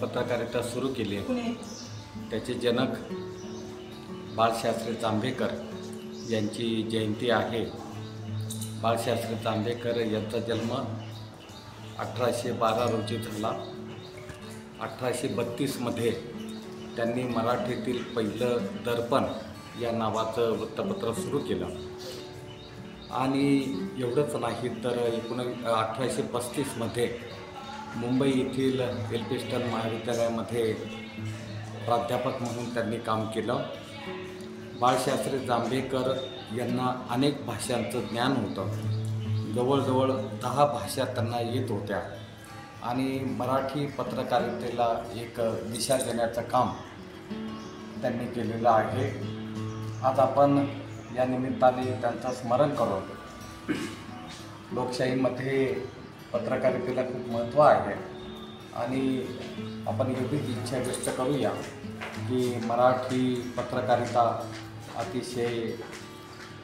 पत्रकारिता सुरू केली त्याचे जनक बाळशास्त्री जांभेकर यांची जयंती आहे। बाळशास्त्री जांभेकर यांचा जन्म 1812 रोजी झाला। 1832मध्ये त्यांनी मराठीतील पहिलं दर्पण या नावाचं वृत्तपत्र सुरू केलं आणि एवढंच नाही तर 1835मध्ये मुंबई येथील एल्फिन्स्टन महाविद्यालयामध्ये प्राध्यापक म्हणून त्यांनी काम केलं। बाळशास्त्री जांभेकर यांना अनेक भाषांचं ज्ञान होतं। जवळजवळ 10 भाषा त्यांना येत होत्या आणि मराठी पत्रकारितेला एक दिशा देण्याचं काम त्यांनी केलेलं आहे। आज आपण या निमित्ताने त्यांचं स्मरण करू। लोकशाहीमध्ये पत्रकारितेला खूप महत्त्व आहे आणि आपण एवढीच इच्छा व्यक्त करूया की मराठी पत्रकारिता अतिशय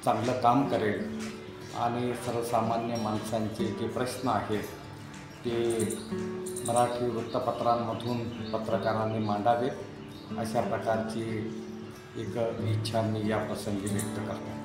चांगलं काम करेल आणि सर्वसामान्य माणसांचे जे प्रश्न आहेत ते मराठी वृत्तपत्रांमधून पत्रकारांनी मांडावेत, अशा प्रकारची एक इच्छा मी या प्रसंगी व्यक्त करतो।